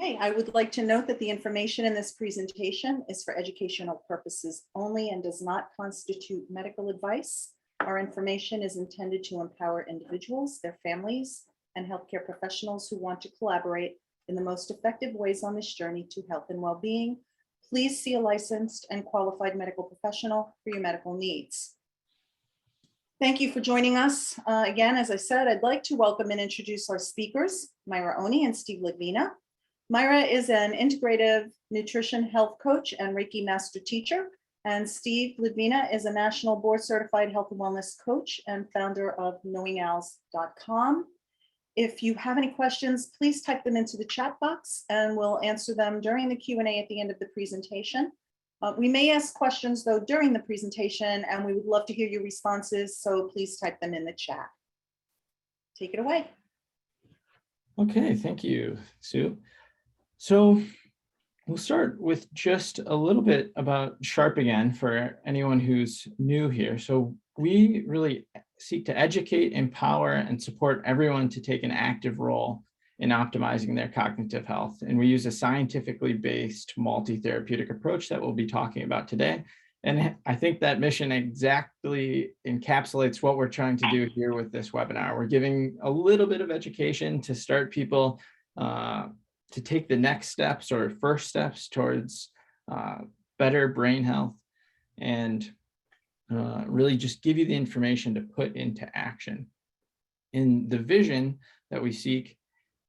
Okay, I would like to note that the information in this presentation is for educational purposes only and does not constitute medical advice. Our information is intended to empower individuals, their families, and healthcare professionals who want to collaborate in the most effective ways on this journey to health and well-being. Please see a licensed and qualified medical professional for your medical needs. Thank you for joining us. Again, as I said, I'd like to welcome and introduce our speakers, Myra Oney and Steve Ledvina. Myra is an integrative nutrition health coach and Reiki master teacher, and Steve Ledvina is a national board certified health and wellness coach and founder of knowingowls.com. If you have any questions, please type them into the chat box and we'll answer them during the Q&A at the end of the presentation. We may ask questions though during the presentation and we would love to hear your responses, so please type them in the chat. Take it away. Okay, thank you, Sue. So we'll start with just a little bit about SHARP again for anyone who's new here. So we really seek to educate, empower, and support everyone to take an active role in optimizing their cognitive health. And we use a scientifically based multi-therapeutic approach that we'll be talking about today. And I think that mission exactly encapsulates what we're trying to do here with this webinar. We're giving a little bit of education to start people to take the next steps or first steps towards better brain health, and really just give you the information to put into action. And the vision that we seek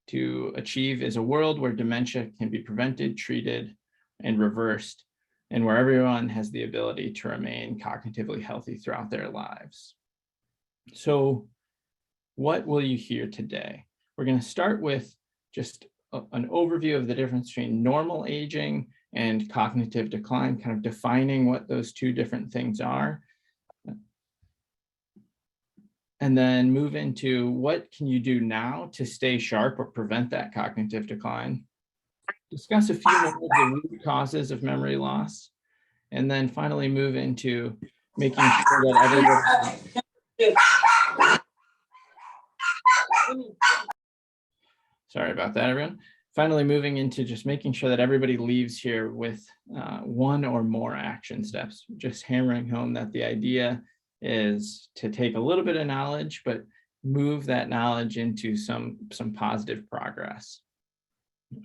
to achieve is a world where dementia can be prevented, treated, and reversed, and where everyone has the ability to remain cognitively healthy throughout their lives. So what will you hear today? We're going to start with just an overview of the difference between normal aging and cognitive decline, kind of defining what those two different things are. And then move into what can you do now to stay sharp or prevent that cognitive decline. Discuss a few more of the root causes of memory loss. And then finally move into making sure that everybody... Sorry about that, everyone. Finally, moving into just making sure that everybody leaves here with one or more action steps, just hammering home that the idea is to take a little bit of knowledge, but move that knowledge into some positive progress.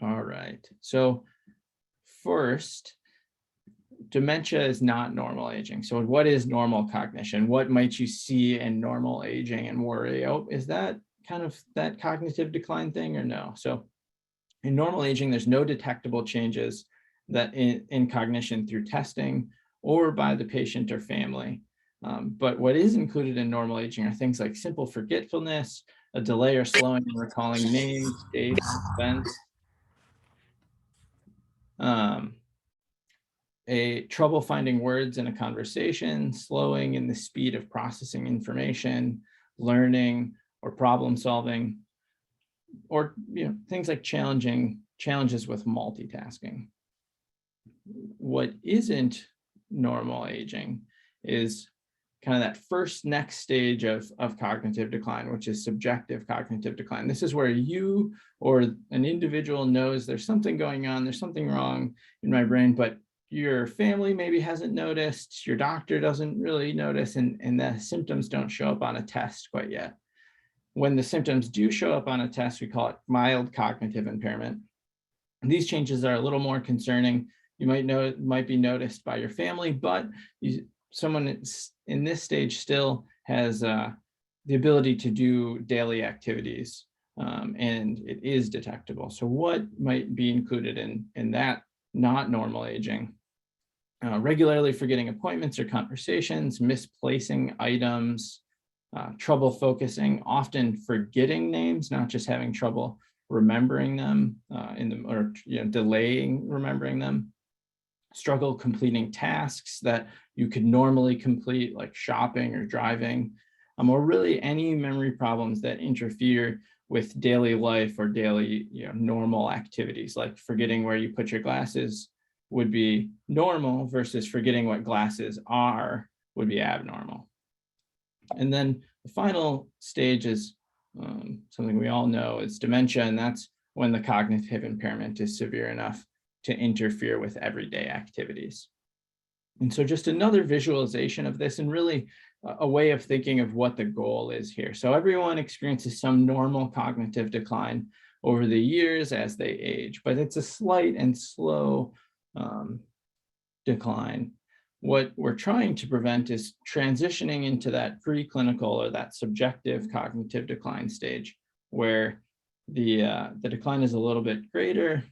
All right, so first, dementia is not normal aging. So what is normal cognition? What might you see in normal aging and worry? Oh, is that kind of that cognitive decline thing or no? So in normal aging, there's no detectable changes that in cognition through testing or by the patient or family. But what is included in normal aging are things like simple forgetfulness, a delay or slowing in recalling names, dates, events, a trouble finding words in a conversation, slowing in the speed of processing information, learning or problem solving, or things like challenges with multitasking. What isn't normal aging is kind of that first next stage of cognitive decline, which is subjective cognitive decline. This is where you or an individual knows there's something going on, there's something wrong in my brain, but your family maybe hasn't noticed, your doctor doesn't really notice, and the symptoms don't show up on a test quite yet. When the symptoms do show up on a test, we call it mild cognitive impairment. And these changes are a little more concerning. You might be noticed by your family, but someone in this stage still has the ability to do daily activities, and it is detectable. So what might be included in that not normal aging? Regularly forgetting appointments or conversations, misplacing items, trouble focusing, often forgetting names, not just having trouble remembering them, delaying remembering them. Struggle completing tasks that you could normally complete, like shopping or driving, or really any memory problems that interfere with daily life or daily normal activities, like forgetting where you put your glasses would be normal versus forgetting what glasses are would be abnormal. And then the final stage is something we all know is dementia, and that's when the cognitive impairment is severe enough to interfere with everyday activities. And so just another visualization of this, and really a way of thinking of what the goal is here. So everyone experiences some normal cognitive decline over the years as they age, but it's a slight and slow decline. What we're trying to prevent is transitioning into that preclinical or that subjective cognitive decline stage, where the decline is a little bit greater.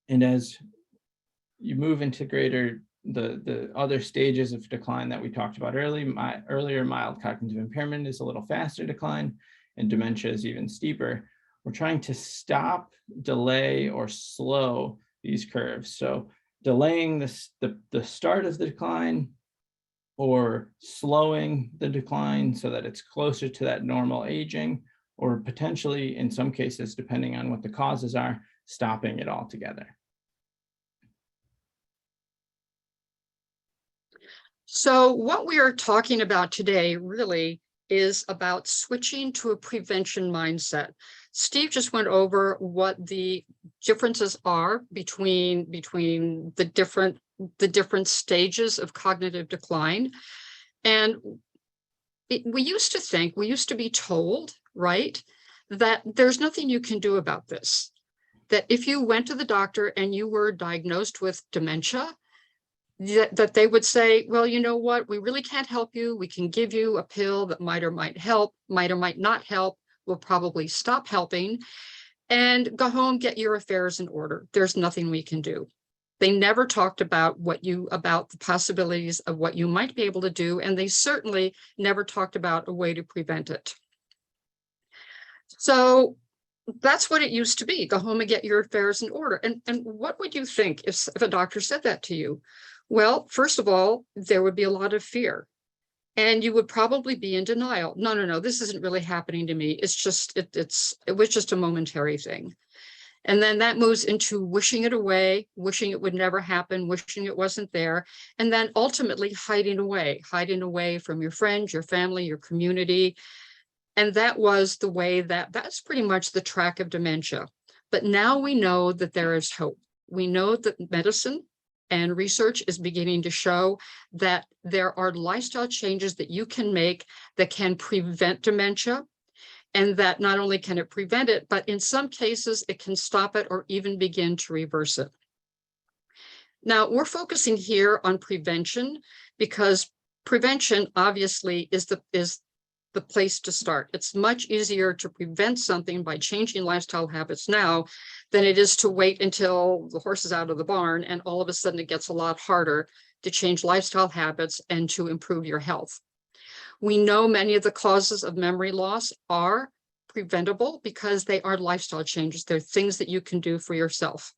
And as you move into greater, the other stages of decline that we talked about earlier, mild cognitive impairment is a little faster decline, and dementia is even steeper. We're trying to stop, delay, or slow these curves. So delaying the start of the decline, or slowing the decline so that it's closer to that normal aging, or potentially, in some cases, depending on what the causes are, stopping it altogether. So what we are talking about today really is about switching to a prevention mindset. Steve just went over what the differences are between the different stages of cognitive decline. And we used to be told, right, that there's nothing you can do about this. That if you went to the doctor and you were diagnosed with dementia, that they would say, well, you know what, we really can't help you. We can give you a pill that might or might help, might or might not help, will probably stop helping, and go home, get your affairs in order. There's nothing we can do. They never talked about about the possibilities of what you might be able to do, and they certainly never talked about a way to prevent it. So that's what it used to be. Go home and get your affairs in order. And what would you think if a doctor said that to you? Well, first of all, there would be a lot of fear, and you would probably be in denial. No, this isn't really happening to me. It's just, it was just a momentary thing. And then that moves into wishing it away, wishing it would never happen, wishing it wasn't there, and then ultimately hiding away from your friends, your family, your community. And that was the way that's pretty much the track of dementia. But now we know that there is hope. We know that medicine and research is beginning to show that there are lifestyle changes that you can make that can prevent dementia, and that not only can it prevent it, but in some cases it can stop it or even begin to reverse it. Now, we're focusing here on prevention because prevention obviously is the place to start. It's much easier to prevent something by changing lifestyle habits now than it is to wait until the horse is out of the barn and all of a sudden it gets a lot harder to change lifestyle habits and to improve your health. We know many of the causes of memory loss are preventable because they are lifestyle changes. They're things that you can do for yourself.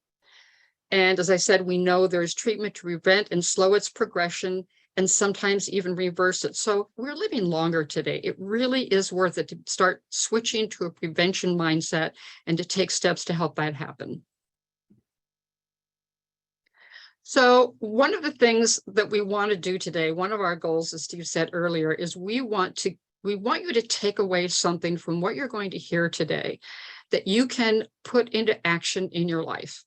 And as I said, we know there's treatment to prevent and slow its progression, and sometimes even reverse it. So we're living longer today. It really is worth it to start switching to a prevention mindset and to take steps to help that happen. So one of the things that we want to do today, one of our goals, as Steve said earlier, is we want you to take away something from what you're going to hear today that you can put into action in your life.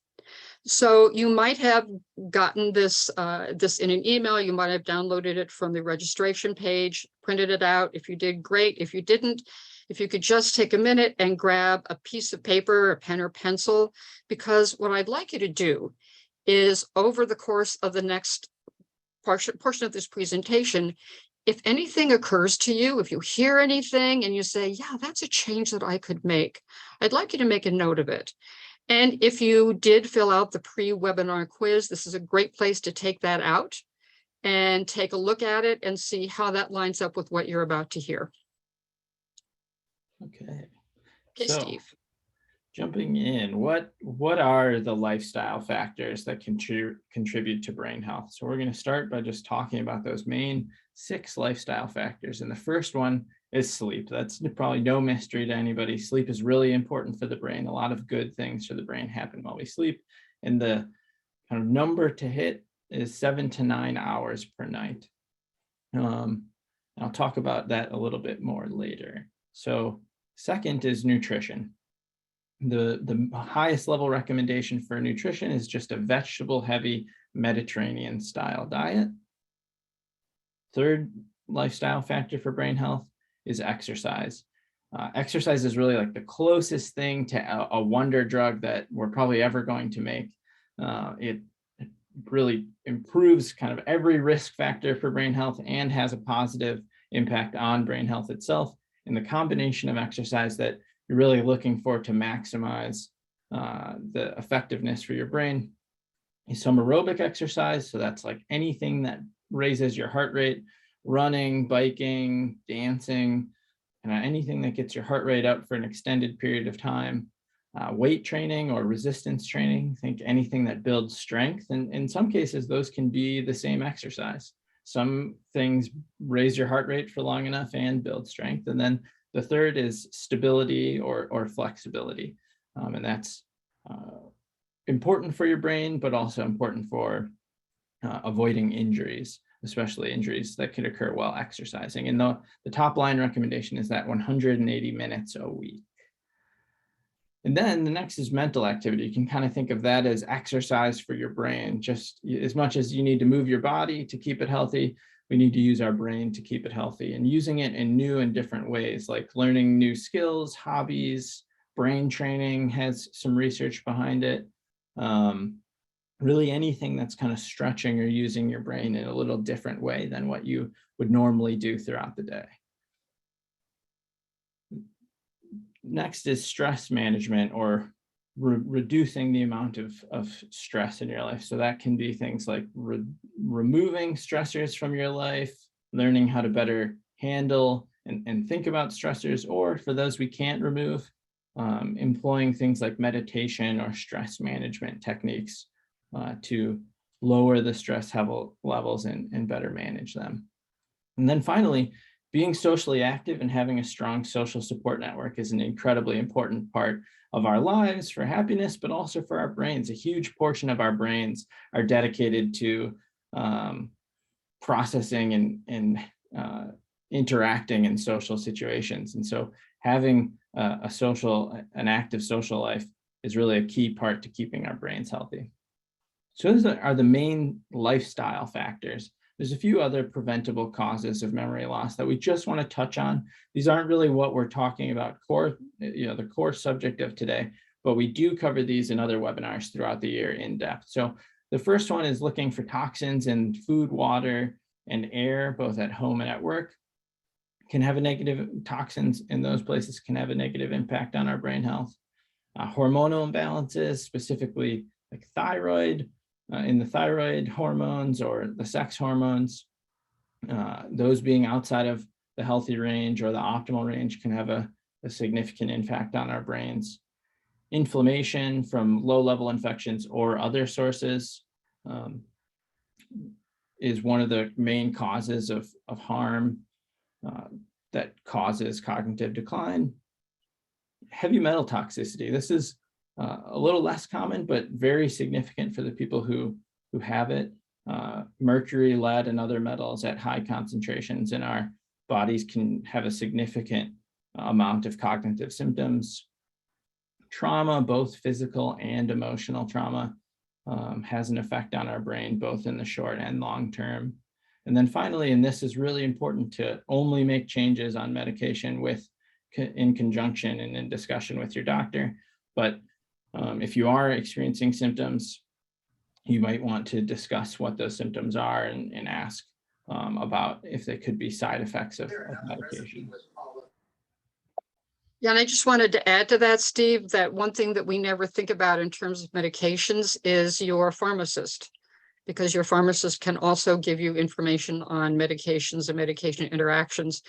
So you might have gotten this in an email. You might have downloaded it from the registration page, printed it out. If you did, great. If you didn't, if you could just take a minute and grab a piece of paper, a pen or pencil, because what I'd like you to do is over the course of the next portion of this presentation, if anything occurs to you, if you hear anything and you say, yeah, that's a change that I could make, I'd like you to make a note of it. And if you did fill out the pre-webinar quiz, this is a great place to take that out and take a look at it and see how that lines up with what you're about to hear. Okay. Okay, So, Steve. jumping in, what are the lifestyle factors that contribute to brain health? So we're going to start by just talking about those main 6 lifestyle factors. And the first one is sleep. That's probably no mystery to anybody. Sleep is really important for the brain. A lot of good things for the brain happen while we sleep. And the kind of number to hit is 7 to 9 hours per night. I'll talk about that a little bit more later. So second is nutrition. The highest level recommendation for nutrition is just a vegetable heavy Mediterranean style diet. Third lifestyle factor for brain health is exercise. Exercise is really like the closest thing to a wonder drug that we're probably ever going to make. It really improves kind of every risk factor for brain health and has a positive impact on brain health itself. And the combination of exercise that you're really looking for to maximize the effectiveness for your brain is some aerobic exercise. So that's like anything that raises your heart rate, running, biking, dancing, anything that gets your heart rate up for an extended period of time. Weight training or resistance training, think anything that builds strength. And in some cases, those can be the same exercise. Some things raise your heart rate for long enough and build strength. And then the third is stability or flexibility. And that's important for your brain, but also important for avoiding injuries, especially injuries that could occur while exercising. And the top line recommendation is that 180 minutes a week. And then the next is mental activity. You can kind of think of that as exercise for your brain. Just as much as you need to move your body to keep it healthy, we need to use our brain to keep it healthy, and using it in new and different ways, like learning new skills, hobbies. Brain training has some research behind it. Really anything that's kind of stretching or using your brain in a little different way than what you would normally do throughout the day. Next is stress management, or reducing the amount of stress in your life. So that can be things like removing stressors from your life, learning how to better handle and think about stressors, or for those we can't remove, employing things like meditation or stress management techniques to lower the stress levels and better manage them. And then finally, being socially active and having a strong social support network is an incredibly important part of our lives for happiness, but also for our brains. A huge portion of our brains are dedicated to processing and interacting in social situations. And so having an active social life is really a key part to keeping our brains healthy. So those are the main lifestyle factors. There's a few other preventable causes of memory loss that we just want to touch on. These aren't really what we're talking about the core subject of today, but we do cover these in other webinars throughout the year in depth. So the first one is looking for toxins in food, water, and air, both at home and at work. Toxins in those places can have a negative impact on our brain health. Hormonal imbalances, specifically like thyroid, in the thyroid hormones or the sex hormones, those being outside of the healthy range or the optimal range can have a significant impact on our brains. Inflammation from low-level infections or other sources is one of the main causes of harm that causes cognitive decline. Heavy metal toxicity. This is a little less common, but very significant for the people who have it. Mercury, lead, and other metals at high concentrations in our bodies can have a significant amount of cognitive symptoms. Trauma, both physical and emotional trauma, has an effect on our brain, both in the short and long term. And then finally, and this is really important, to only make changes on medication in conjunction and in discussion with your doctor. But if you are experiencing symptoms, you might want to discuss what those symptoms are and ask about if they could be side effects of medication. Yeah, and I just wanted to add to that, Steve, that one thing that we never think about in terms of medications is your pharmacist, because your pharmacist can also give you information on medications and medication interactions.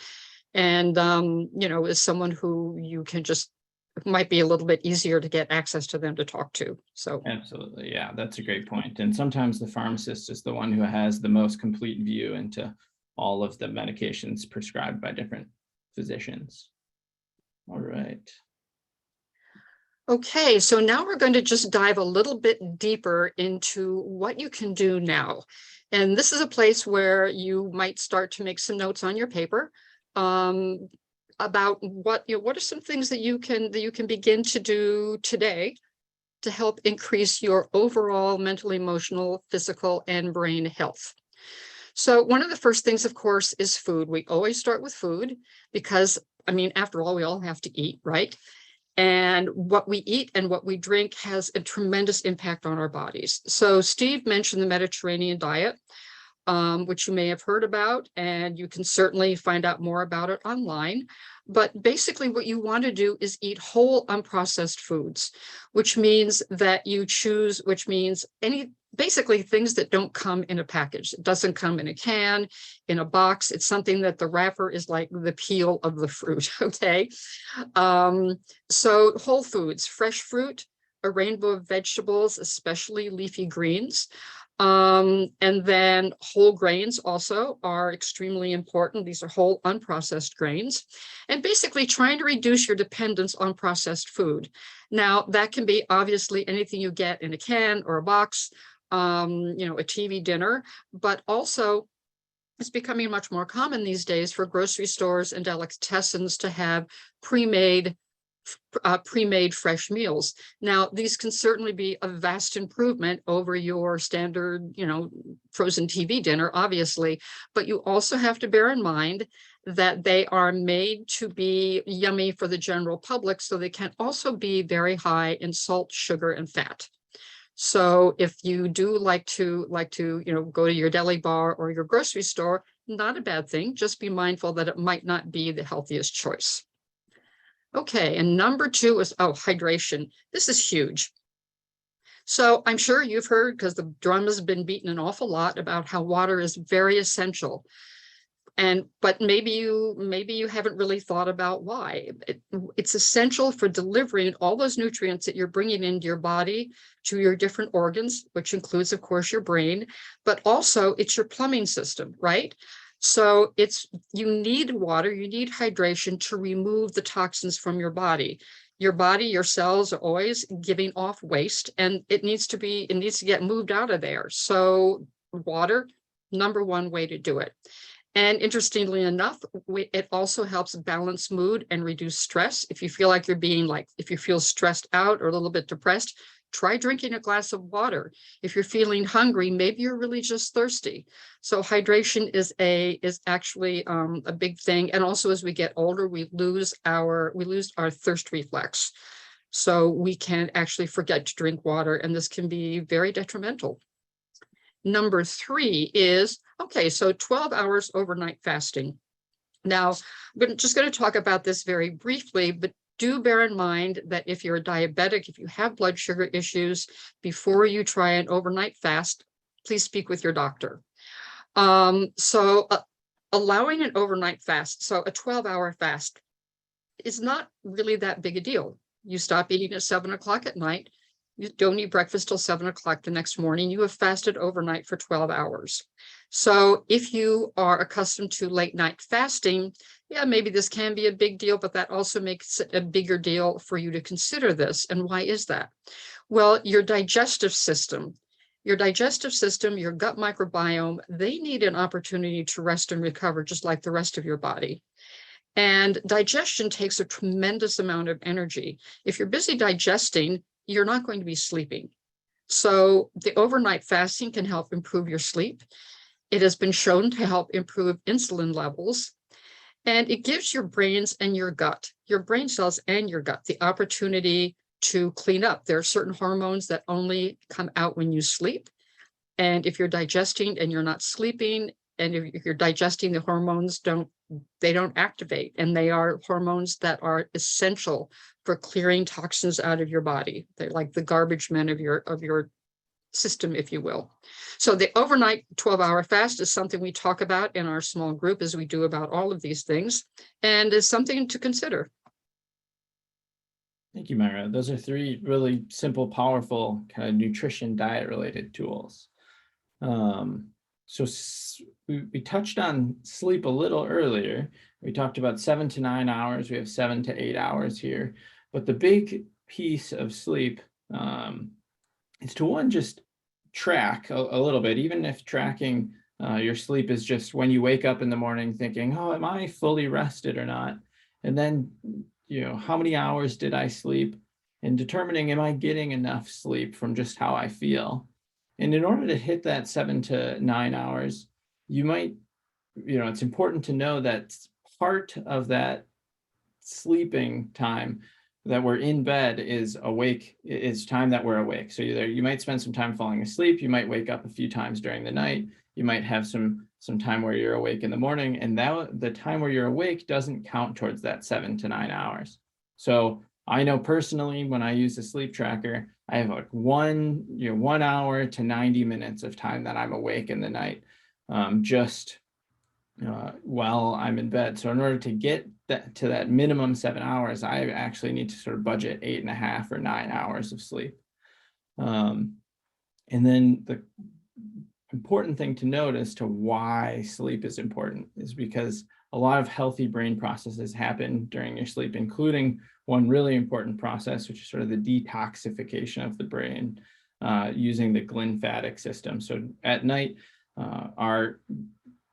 And, as someone who you can just, it might be a little bit easier to get access to them to talk to. So absolutely, yeah, that's a great point. And sometimes the pharmacist is the one who has the most complete view into all of the medications prescribed by different physicians. All right. okay, so now we're going to just dive a little bit deeper into what you can do now. And this is a place where you might start to make some notes on your paper. about what are some things that you can begin to do today to help increase your overall mental, emotional, physical, and brain health. So one of the first things, of course, is food. We always start with food because, I mean, after all, we all have to eat, right? And what we eat and what we drink has a tremendous impact on our bodies. So Steve mentioned the Mediterranean diet, which you may have heard about, and you can certainly find out more about it online. But basically what you want to do is eat whole unprocessed foods, which means that you choose, basically things that don't come in a package. It doesn't come in a can, in a box. It's something that the wrapper is like the peel of the fruit, okay? So whole foods, fresh fruit, a rainbow of vegetables, especially leafy greens. And then whole grains also are extremely important. These are whole unprocessed grains, and basically trying to reduce your dependence on processed food. Now, that can be obviously anything you get in a can or a box, a TV dinner, but also it's becoming much more common these days for grocery stores and delicatessens to have pre-made fresh meals. Now, these can certainly be a vast improvement over your standard, frozen TV dinner, obviously, but you also have to bear in mind that they are made to be yummy for the general public, so they can also be very high in salt, sugar, and fat. So if you do like to, go to your deli bar or your grocery store, not a bad thing. Just be mindful that it might not be the healthiest choice. Okay, and number 2 is, hydration. This is huge. So I'm sure you've heard, because the drum has been beaten an awful lot, about how water is very essential. But maybe you haven't really thought about why. It's essential for delivering all those nutrients that you're bringing into your body to your different organs, which includes, of course, your brain, but also it's your plumbing system, right? So you need water, you need hydration to remove the toxins from your body. Your cells are always giving off waste, and it needs to get moved out of there. So water, number 1 way to do it. And interestingly enough, it also helps balance mood and reduce stress. If you feel like if you feel stressed out or a little bit depressed, try drinking a glass of water. If you're feeling hungry, maybe you're really just thirsty. So hydration is actually a big thing. And also, as we get older, we lose our thirst reflex. So we can actually forget to drink water, and this can be very detrimental. Number 3 is, so 12 hours overnight fasting. Now, I'm just going to talk about this very briefly, but do bear in mind that if you're a diabetic, if you have blood sugar issues, before you try an overnight fast, please speak with your doctor. Allowing an overnight fast, so a 12-hour fast, is not really that big a deal. You stop eating at 7 o'clock at night. You don't eat breakfast till 7 o'clock the next morning. You have fasted overnight for 12 hours. So if you are accustomed to late night fasting, maybe this can be a big deal, but that also makes it a bigger deal for you to consider this. And why is that? Well, your digestive system, your gut microbiome, they need an opportunity to rest and recover just like the rest of your body. And digestion takes a tremendous amount of energy. If you're busy digesting, you're not going to be sleeping. So the overnight fasting can help improve your sleep. It has been shown to help improve insulin levels, and it gives your brains and your brain cells and your gut, the opportunity to clean up. There are certain hormones that only come out when you sleep. And if you're digesting and you're not sleeping, and if you're digesting, the hormones don't activate, and they are hormones that are essential for clearing toxins out of your body. They're like the garbage men of your system, if you will. So the overnight 12-hour fast is something we talk about in our small group, as we do about all of these things, and is something to consider. Thank you, Myra. Those are 3 really simple, powerful kind of nutrition, diet-related tools. So we touched on sleep a little earlier. We talked about 7 to 9 hours. We have 7 to 8 hours here. But the big piece of sleep is to just track a little bit, even if tracking your sleep is just when you wake up in the morning thinking, am I fully rested or not? And then, how many hours did I sleep? And determining, am I getting enough sleep from just how I feel? And in order to hit that 7 to 9 hours, you might, it's important to know that part of that sleeping time that we're in bed is awake, is time that we're awake. So you might spend some time falling asleep, you might wake up a few times during the night, you might have some time where you're awake in the morning, and that the time where you're awake doesn't count towards that 7 to 9 hours. So I know personally, when I use a sleep tracker, I have like 1 hour to 90 minutes of time that I'm awake in the night, while I'm in bed. So in order to get to that minimum 7 hours, I actually need to sort of budget 8.5 or 9 hours of sleep. And then the important thing to note as to why sleep is important is because a lot of healthy brain processes happen during your sleep, including one really important process, which is sort of the detoxification of the brain using the glymphatic system. So at night, our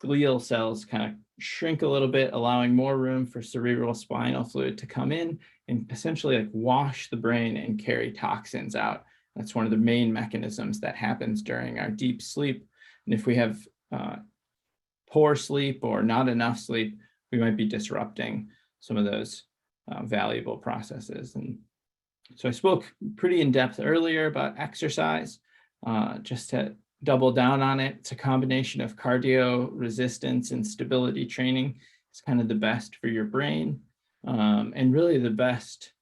glial cells kind of shrink a little bit, allowing more room for cerebral spinal fluid to come in and essentially like wash the brain and carry toxins out. That's one of the main mechanisms that happens during our deep sleep. And if we have poor sleep or not enough sleep, we might be disrupting some of those valuable processes. And so I spoke pretty in depth earlier about exercise. Just to double down on it, it's a combination of cardio, resistance, and stability training. It's kind of the best for your brain, and really the best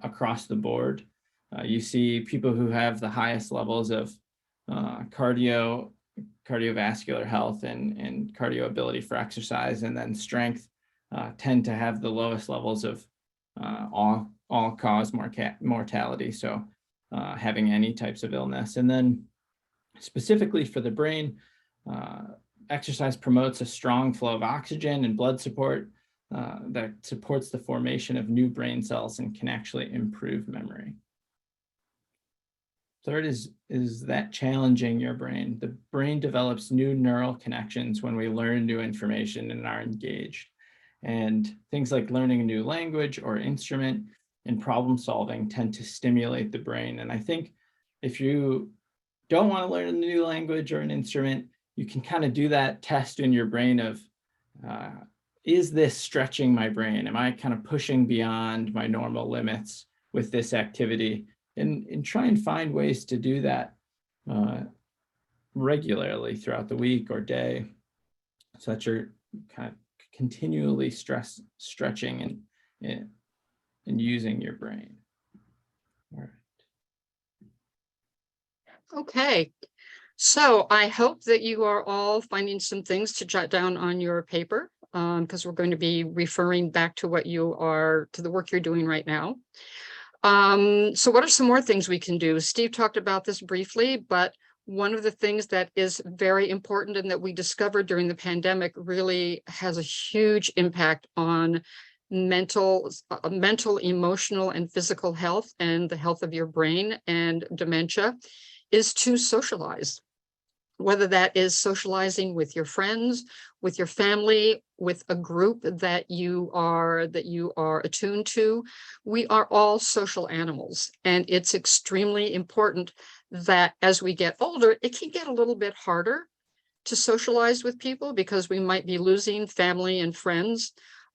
across the board. You see people who have the highest levels of cardiovascular health and cardio ability for exercise, and then strength tend to have the lowest levels of all-cause mortality, so having any types of illness. And then specifically for the brain, exercise promotes a strong flow of oxygen and blood support that supports the formation of new brain cells and can actually improve memory. Third is that challenging your brain. The brain develops new neural connections when we learn new information and are engaged. And things like learning a new language or instrument and problem solving tend to stimulate the brain. And I think if you don't want to learn a new language or an instrument, you can kind of do that test in your brain of, is this stretching my brain? Am I kind of pushing beyond my normal limits with this activity? And try and find ways to do that regularly throughout the week or day, so that you're kind of continually stretching and using your brain. All right. Okay, so I hope that you are all finding some things to jot down on your paper, because we're going to be referring back to the work you're doing right now. So what are some more things we can do? Steve talked about this briefly, but one of the things that is very important and that we discovered during the pandemic really has a huge impact on mental, emotional, and physical health and the health of your brain and dementia is to socialize. Whether that is socializing with your friends, with your family, with a group that you are attuned to. We are all social animals, and it's extremely important that as we get older, it can get a little bit harder to socialize with people because we might be losing family and friends.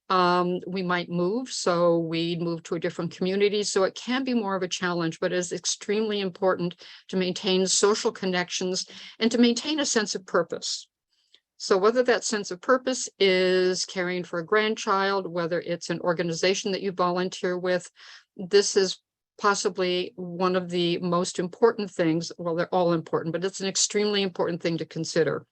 We might move, so we move to a different community. So it can be more of a challenge, but it's extremely important to maintain social connections and to maintain a sense of purpose. So whether that sense of purpose is caring for a grandchild, whether it's an organization that you volunteer with, this is possibly one of the most important things. Well, they're all important, but it's an extremely important thing to consider.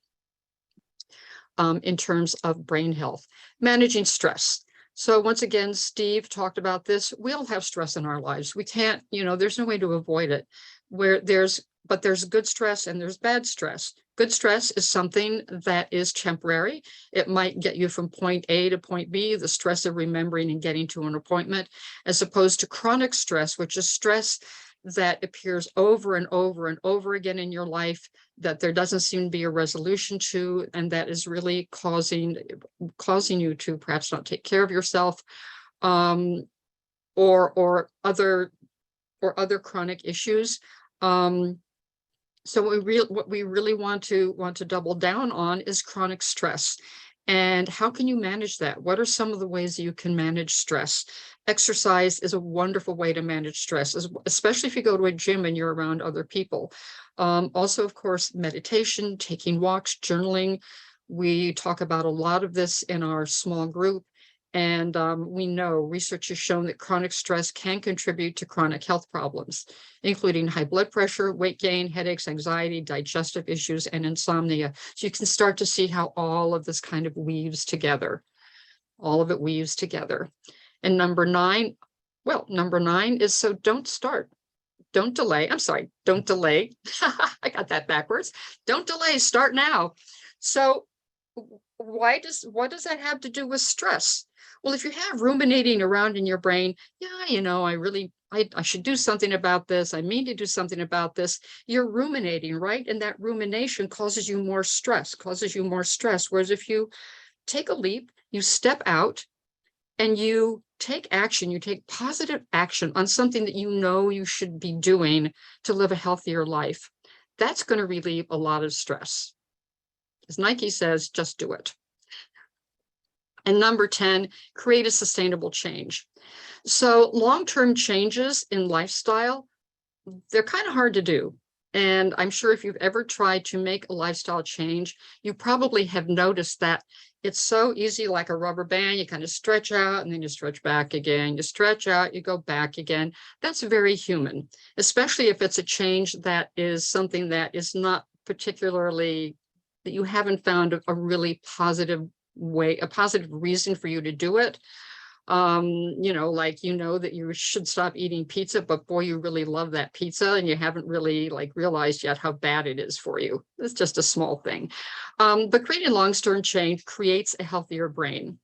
In terms of brain health, managing stress. So once again, Steve talked about this. We all have stress in our lives. We can't, there's no way to avoid it. But there's good stress and there's bad stress. Good stress is something that is temporary. It might get you from point A to point B, the stress of remembering and getting to an appointment, as opposed to chronic stress, which is stress that appears over and over and over again in your life, that there doesn't seem to be a resolution to, and that is really causing you to perhaps not take care of yourself, or other chronic issues. So what we really want to double down on is chronic stress. And how can you manage that? What are some of the ways that you can manage stress? Exercise is a wonderful way to manage stress, especially if you go to a gym and you're around other people. Also, of course, meditation, taking walks, journaling. We talk about a lot of this in our small group. And we know research has shown that chronic stress can contribute to chronic health problems, including high blood pressure, weight gain, headaches, anxiety, digestive issues, and insomnia. So you can start to see how all of this kind of weaves together. All of it weaves together. And number nine is so don't start. Don't delay. I'm sorry, don't delay. I got that backwards. Don't delay, start now. So what does that have to do with stress? Well, if you have ruminating around in your brain, I should do something about this. I mean to do something about this. You're ruminating, right? And that rumination causes you more stress. Whereas if you take a leap, you step out and you take action, you take positive action on something that you know you should be doing to live a healthier life, that's going to relieve a lot of stress. As Nike says, just do it. And number 10, create a sustainable change. So long-term changes in lifestyle, they're kind of hard to do. And I'm sure if you've ever tried to make a lifestyle change, you probably have noticed that it's so easy, like a rubber band. You kind of stretch out and then you stretch back again. You stretch out, you go back again. That's very human, especially if it's a change that is something that is not particularly, that you haven't found a really positive way, a positive reason for you to do it. That you should stop eating pizza, but boy, you really love that pizza and you haven't really realized yet how bad it is for you. It's just a small thing. But creating long-term change creates a healthier brain.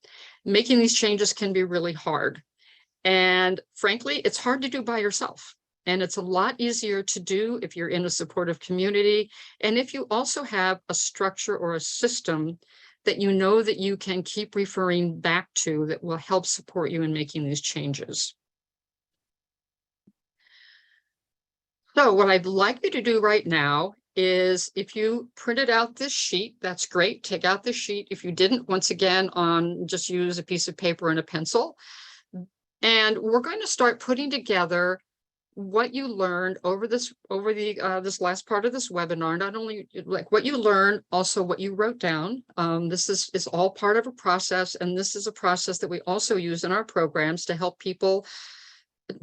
Making these changes can be really hard. And frankly, it's hard to do by yourself. And it's a lot easier to do if you're in a supportive community. And if you also have a structure or a system that you know that you can keep referring back to that will help support you in making these changes. So what I'd like you to do right now is, if you printed out this sheet, that's great. Take out the sheet. If you didn't, once again, just use a piece of paper and a pencil. And we're going to start putting together what you learned over this last part of this webinar, not only what you learned, also what you wrote down. This is all part of a process, and this is a process that we also use in our programs to help people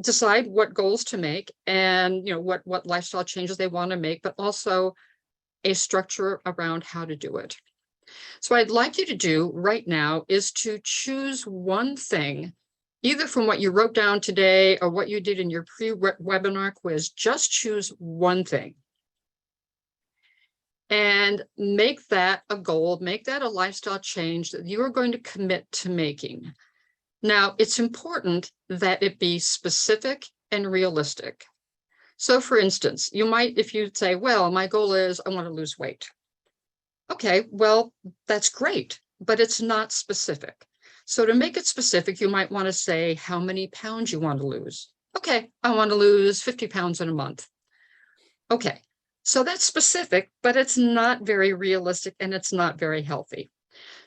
decide what goals to make and what lifestyle changes they want to make, but also a structure around how to do it. So what I'd like you to do right now is to choose one thing, either from what you wrote down today or what you did in your pre-webinar quiz. Just choose one thing and make that a goal, make that a lifestyle change that you are going to commit to making. Now, it's important that it be specific and realistic. So for instance, you might, if you say, well, my goal is I want to lose weight. Okay, well, that's great, but it's not specific. So to make it specific, you might want to say how many pounds you want to lose. Okay, I want to lose 50 pounds in a month. Okay, so that's specific, but it's not very realistic and it's not very healthy.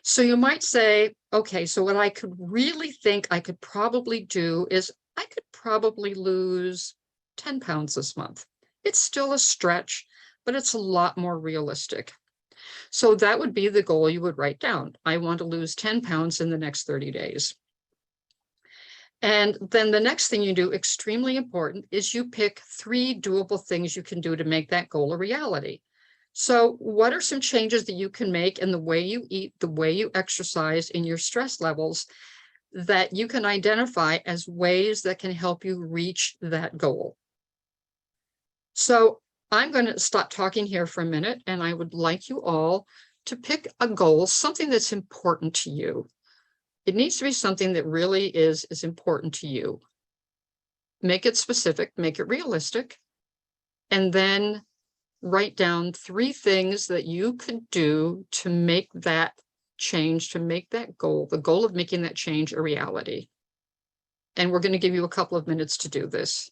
So you might say, okay, so what I could really think I could probably do is I could probably lose 10 pounds this month. It's still a stretch, but it's a lot more realistic. So that would be the goal you would write down. I want to lose 10 pounds in the next 30 days. And then the next thing you do, extremely important, is you pick 3 doable things you can do to make that goal a reality. So what are some changes that you can make in the way you eat, the way you exercise, in your stress levels that you can identify as ways that can help you reach that goal? So I'm going to stop talking here for a minute, and I would like you all to pick a goal, something that's important to you. It needs to be something that really is important to you. Make it specific, make it realistic, and then write down 3 things that you could do to make that change, to make that goal, the goal of making that change, a reality. And we're going to give you a couple of minutes to do this.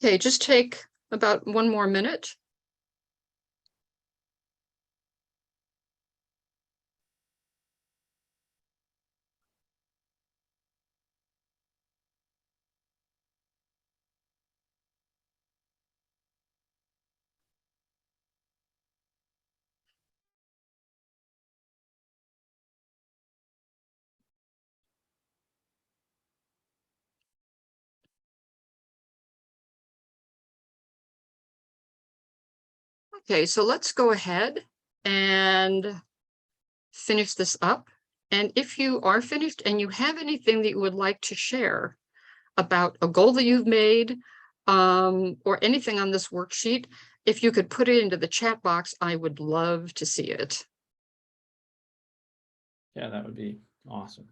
Okay, just take about 1 more minute. Okay, so let's go ahead and finish this up. And if you are finished and you have anything that you would like to share about a goal that you've made, or anything on this worksheet, if you could put it into the chat box, I would love to see it. Yeah, that would be awesome.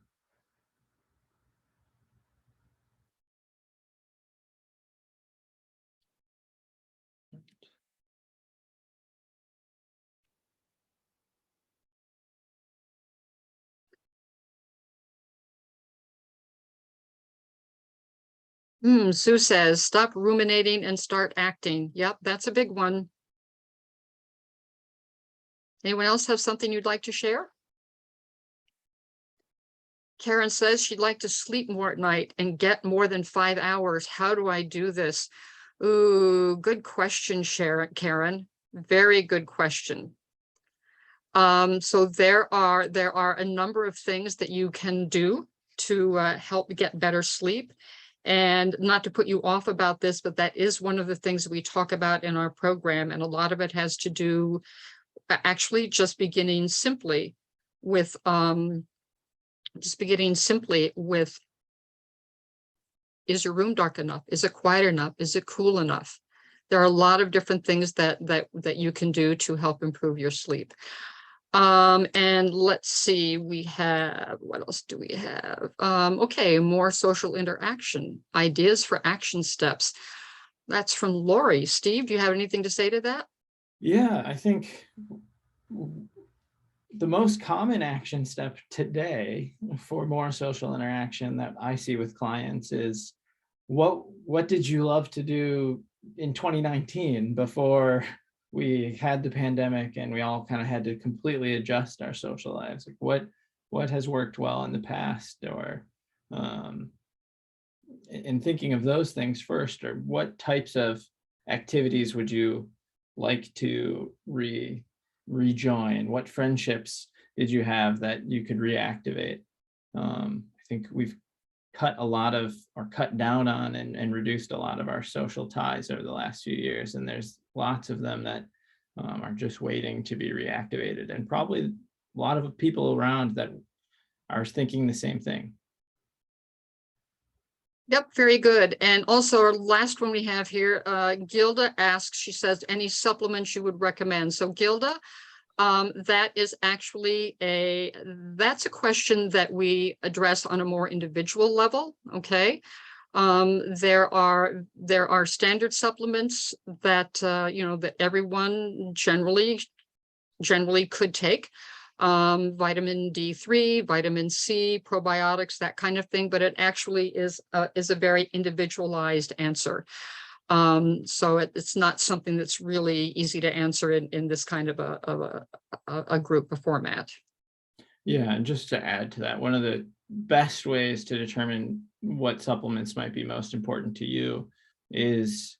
Sue says, stop ruminating and start acting. Yep, that's a big one. Anyone else have something you'd like to share? Karen says she'd like to sleep more at night and get more than 5 hours. How do I do this? Ooh, good question, Karen. Very good question. So there are a number of things that you can do to help get better sleep. And not to put you off about this, but that is one of the things we talk about in our program. And a lot of it has to do actually just beginning simply with is your room dark enough? Is it quiet enough? Is it cool enough? There are a lot of different things that you can do to help improve your sleep. And let's see, what else do we have? Okay, more social interaction, ideas for action steps. That's from Lori. Steve, do you have anything to say to that? Yeah, I think the most common action step today for more social interaction that I see with clients is what did you love to do in 2019 before we had the pandemic and we all kind of had to completely adjust our social lives? Like what has worked well in the past, or in thinking of those things first, or what types of activities would you like to rejoin? What friendships did you have that you could reactivate? I think we've cut down on and reduced a lot of our social ties over the last few years, and there's lots of them that are just waiting to be reactivated, and probably a lot of people around that are thinking the same thing. Yep, very good. And also our last one we have here, Gilda asks, she says, any supplements you would recommend? So Gilda, that is actually that's a question that we address on a more individual level. Okay. There are standard supplements that, that everyone generally could take. Vitamin D3, vitamin C, probiotics, that kind of thing, but it actually is a very individualized answer. So it's not something that's really easy to answer in this kind of a group, a format. Yeah, and just to add to that, one of the best ways to determine what supplements might be most important to you is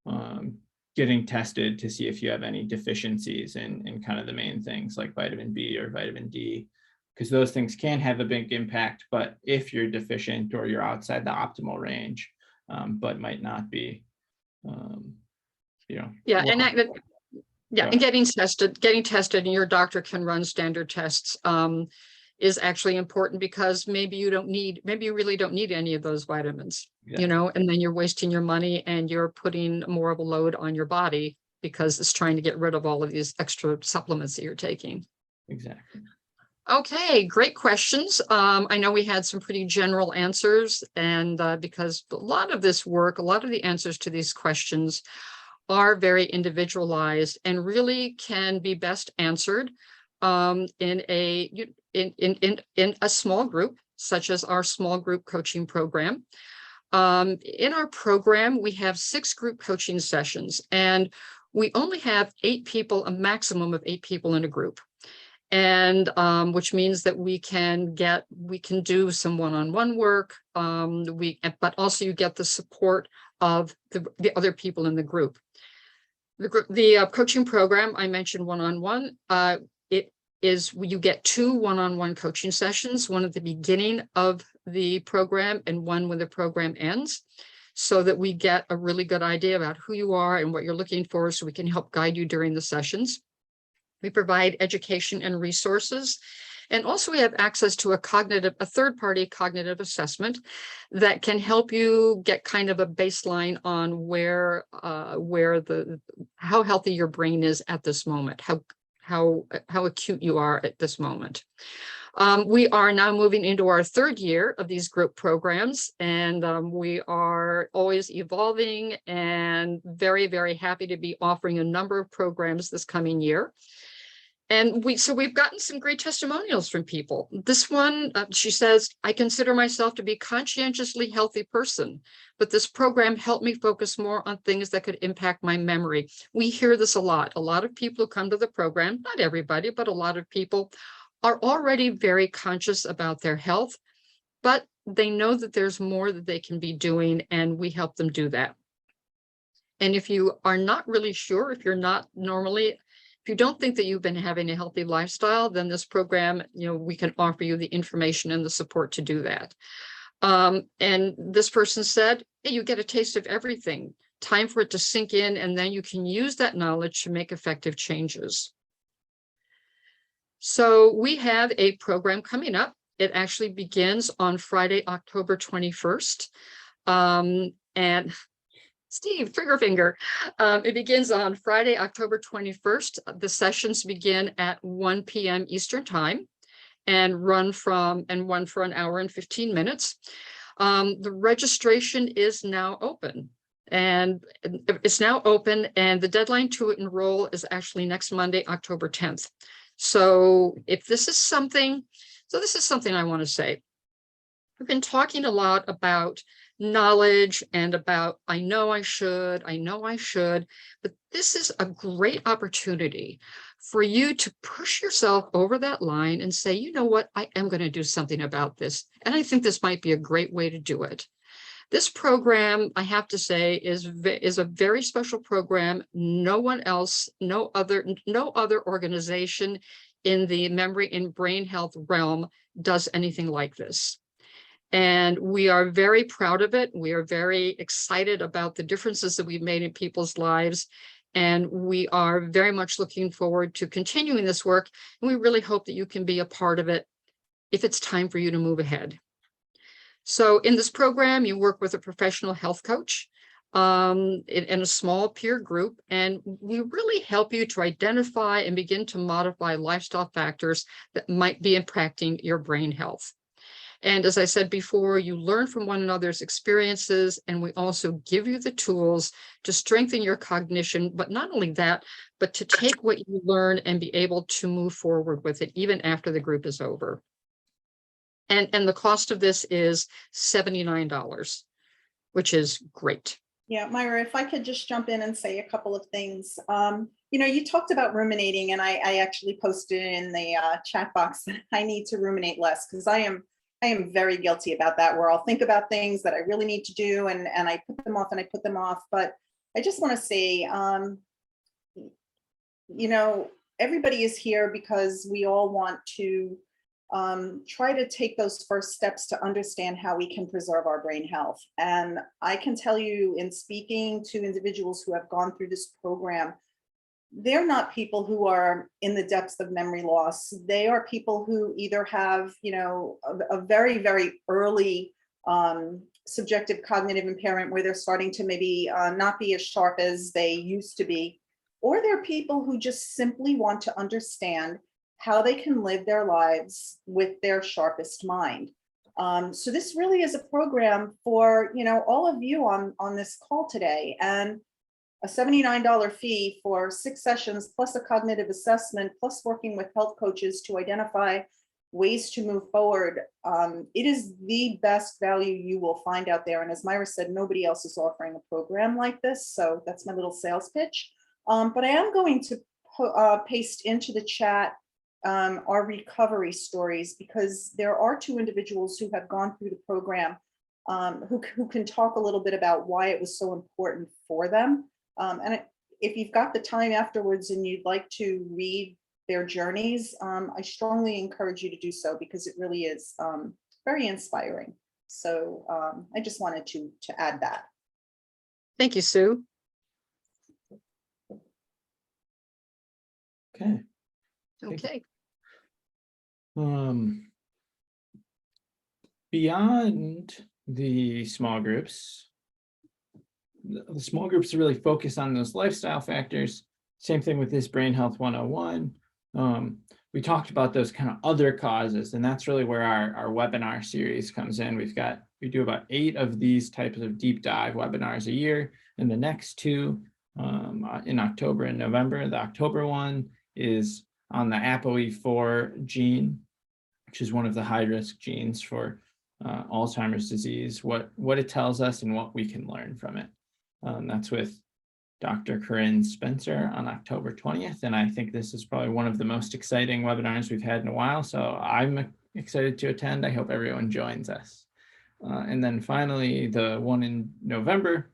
um, getting tested to see if you have any deficiencies in kind of the main things like vitamin B or vitamin D, because those things can have a big impact. But if you're deficient or you're outside the optimal range, but might not be, um, Yeah, and well, yeah, go and ahead. getting tested, and your doctor can run standard tests is actually important, because maybe you really don't need any of those vitamins, Exactly. and then you're wasting your money and you're putting more of a load on your body because it's trying to get rid of all of these extra supplements that you're taking. Exactly. Okay, great questions. I know we had some pretty general answers, and because a lot of this work, a lot of the answers to these questions are very individualized and really can be best answered in a small group, such as our small group coaching program. In our program, we have 6 group coaching sessions, and we only have 8 people, a maximum of 8 people in a group. And which means that we can do some one-on-one work, but also you get the support of the other people in the group. The coaching program I mentioned one-on-one, it is you get 2 one-on-one coaching sessions, one at the beginning of the program and one when the program ends, so that we get a really good idea about who you are and what you're looking for, so we can help guide you during the sessions. We provide education and resources. And also we have access to a third-party cognitive assessment that can help you get kind of a baseline on how healthy your brain is at this moment, how acute you are at this moment. We are now moving into our 3rd year of these group programs, and we are always evolving and very, very happy to be offering a number of programs this coming year. And we've gotten some great testimonials from people. This one, she says, I consider myself to be a conscientiously healthy person, but this program helped me focus more on things that could impact my memory. We hear this a lot. A lot of people who come to the program, not everybody, but a lot of people are already very conscious about their health, but they know that there's more that they can be doing, and we help them do that. And if you are not really sure, if you don't think that you've been having a healthy lifestyle, then this program, we can offer you the information and the support to do that. And this person said, hey, you get a taste of everything, time for it to sink in, and then you can use that knowledge to make effective changes. So we have a program coming up. It actually begins on Friday, October 21st. And Steve, trigger finger. It begins on Friday, October 21st. The sessions begin at 1 p.m. Eastern time and run for an hour and 15 minutes. The registration is now open. And the deadline to enroll is actually next Monday, October 10th. So this is something I want to say. We've been talking a lot about knowledge and about, I know I should, but this is a great opportunity for you to push yourself over that line and say, you know what, I am going to do something about this. And I think this might be a great way to do it. This program, I have to say, is a very special program. No one else, no other organization in the memory and brain health realm does anything like this. And we are very proud of it. We are very excited about the differences that we've made in people's lives. And we are very much looking forward to continuing this work. And we really hope that you can be a part of it if it's time for you to move ahead. So in this program, you work with a professional health coach in a small peer group, and we really help you to identify and begin to modify lifestyle factors that might be impacting your brain health. And as I said before, you learn from one another's experiences, and we also give you the tools to strengthen your cognition, but not only that, but to take what you learn and be able to move forward with it even after the group is over. And the cost of this is $79, which is great. Yeah, Myra, if I could just jump in and say a couple of things. You talked about ruminating, and I actually posted in the chat box that I need to ruminate less, because I am very guilty about that, where I'll think about things that I really need to do, and I put them off and I put them off. But I just want to say, everybody is here because we all want to try to take those first steps to understand how we can preserve our brain health. And I can tell you, in speaking to individuals who have gone through this program, they're not people who are in the depths of memory loss. They are people who either have, a very, very early subjective cognitive impairment, where they're starting to maybe not be as sharp as they used to be, or they're people who just simply want to understand how they can live their lives with their sharpest mind. So this really is a program for, all of you on this call today. And a $79 fee for 6 sessions, plus a cognitive assessment, plus working with health coaches to identify ways to move forward. It is the best value you will find out there. And as Myra said, nobody else is offering a program like this. So that's my little sales pitch. But I am going to paste into the chat our recovery stories, because there are 2 individuals who have gone through the program who can talk a little bit about why it was so important for them. And if you've got the time afterwards and you'd like to read their journeys, I strongly encourage you to do so, because it really is very inspiring. So I just wanted to add that. Thank you, Sue. Okay. Okay. Beyond the small groups, the small groups really focus on those lifestyle factors. Same thing with this Brain Health 101. We talked about those kind of other causes, and that's really where our webinar series comes in. We do about 8 of these types of deep dive webinars a year, and the next 2 in October and November. The October one is on the ApoE4 gene, which is one of the high-risk genes for Alzheimer's disease, what it tells us and what we can learn from it. That's with Dr. Corinne Spencer on October 20th. And I think this is probably one of the most exciting webinars we've had in a while. So I'm excited to attend. I hope everyone joins us. And then finally, the one in November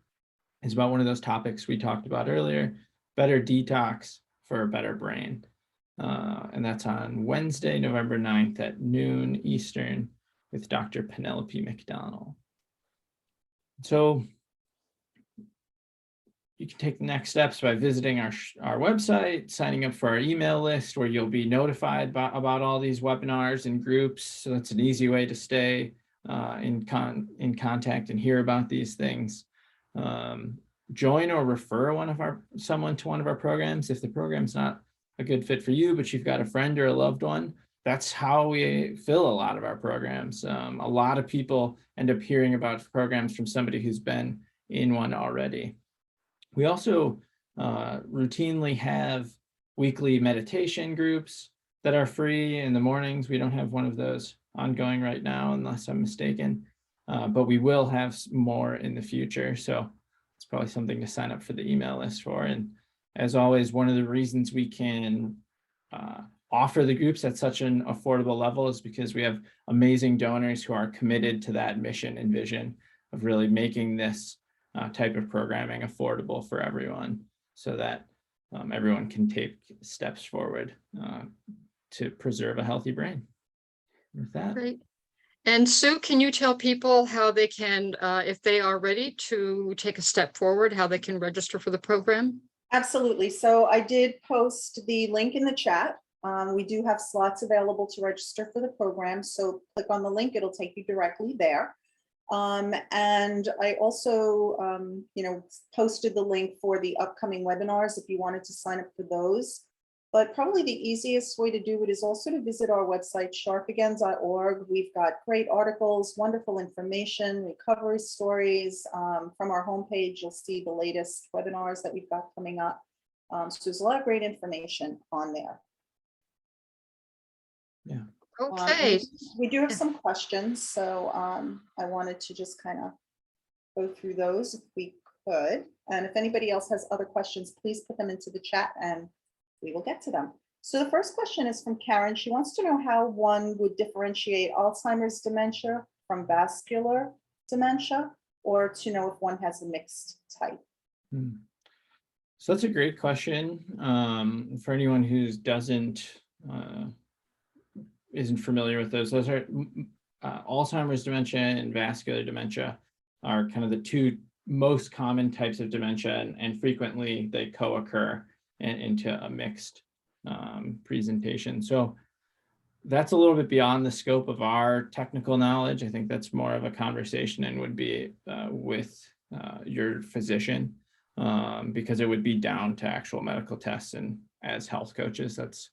is about one of those topics we talked about earlier, better detox for a better brain. And that's on Wednesday, November 9th at noon Eastern with Dr. Penelope McDonald. So you can take the next steps by visiting our website, signing up for our email list, where you'll be notified about all these webinars and groups. So that's an easy way to stay in contact and hear about these things. Join or refer someone to one of our programs. If the program's not a good fit for you, but you've got a friend or a loved one, that's how we fill a lot of our programs. A lot of people end up hearing about programs from somebody who's been in one already. We also routinely have weekly meditation groups that are free in the mornings. We don't have one of those ongoing right now, unless I'm mistaken, but we will have more in the future. So it's probably something to sign up for the email list for. And as always, one of the reasons we can offer the groups at such an affordable level is because we have amazing donors who are committed to that mission and vision of really making this type of programming affordable for everyone, so that everyone can take steps forward to preserve a healthy brain. With that. Great. And Sue, can you tell people how they can, if they are ready to take a step forward, how they can register for the program? Absolutely. So I did post the link in the chat. We do have slots available to register for the program. So click on the link, it'll take you directly there. And I also, posted the link for the upcoming webinars if you wanted to sign up for those. But probably the easiest way to do it is also to visit our website, sharpagain.org. We've got great articles, wonderful information, recovery stories. From our homepage, you'll see the latest webinars that we've got coming up. So there's a lot of great information on there. Yeah. Okay. We do have some questions, so I wanted to just kind of go through those if we could. And if anybody else has other questions, please put them into the chat and we will get to them. So the first question is from Karen. She wants to know how one would differentiate Alzheimer's dementia from vascular dementia, or to know if one has a mixed type. So that's a great question. For anyone who isn't familiar with those are Alzheimer's dementia and vascular dementia are kind of the two most common types of dementia, and frequently they co-occur into a mixed presentation. So that's a little bit beyond the scope of our technical knowledge. I think that's more of a conversation and would be with your physician, because it would be down to actual medical tests, and as health coaches, that's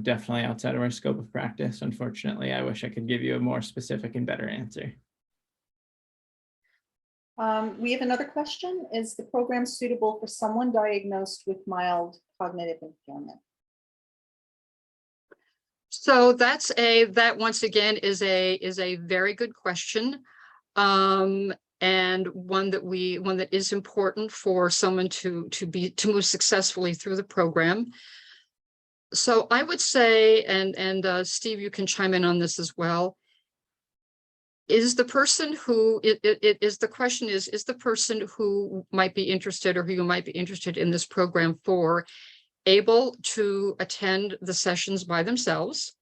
definitely outside of our scope of practice. Unfortunately, I wish I could give you a more specific and better answer. We have another question. Is the program suitable for someone diagnosed with mild cognitive impairment? So that once again is a very good question. And one that is important for someone to move successfully through the program. So I would say, and Steve, you can chime in on this as well. Is the person who the question is the person who might be interested, or who you might be interested in this program for, able to attend the sessions by themselves?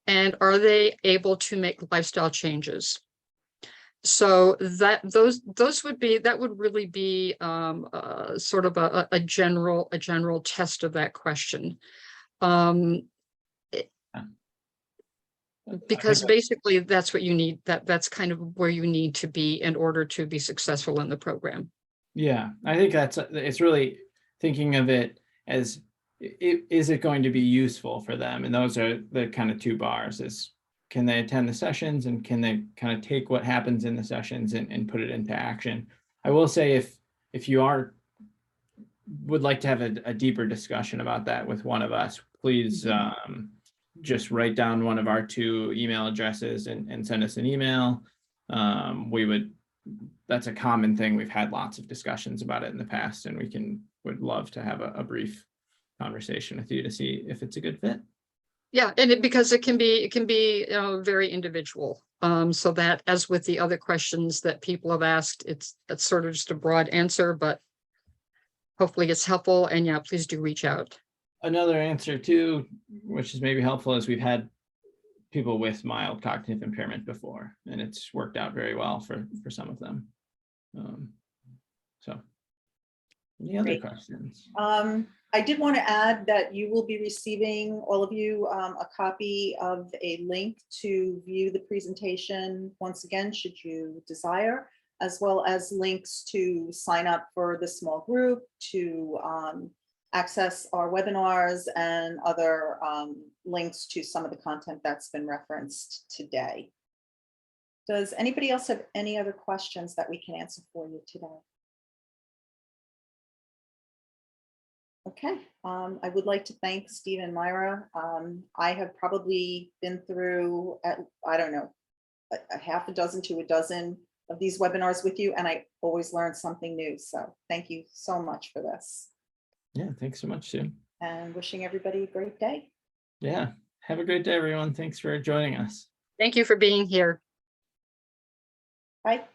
And are they able to make lifestyle changes? So that would really be sort of a general test of that question. Because basically that's what you need, that's kind of where you need to be in order to be successful in the program. Yeah, I think it's really thinking of it as, is it going to be useful for them? And those are the kind of two bars: is can they attend the sessions, and can they kind of take what happens in the sessions and put it into action? I will say, if you would like to have a deeper discussion about that with one of us, please just write down one of our two email addresses and send us an email. That's a common thing. We've had lots of discussions about it in the past, and would love to have a brief conversation with you to see if it's a good fit. Yeah, and because it can be very individual. So that, as with the other questions that people have asked, it's sort of just a broad answer, but hopefully it's helpful. And yeah, please do reach out. Another answer too, which is maybe helpful, is we've had people with mild cognitive impairment before, and it's worked out very well for some of them. So any other questions? I did want to add that you will be receiving, all of you, a copy of a link to view the presentation once again, should you desire, as well as links to sign up for the small group, to access our webinars, and other links to some of the content that's been referenced today. Does anybody else have any other questions that we can answer for you today? Okay, I would like to thank Steve and Myra. I have probably been through, I don't know, a half a dozen to a dozen of these webinars with you, and I always learn something new. So thank you so much for this. Yeah, thanks so much, Sue. And wishing everybody a great day. Yeah, have a great day, everyone. Thanks for joining us. Thank you for being here. Bye.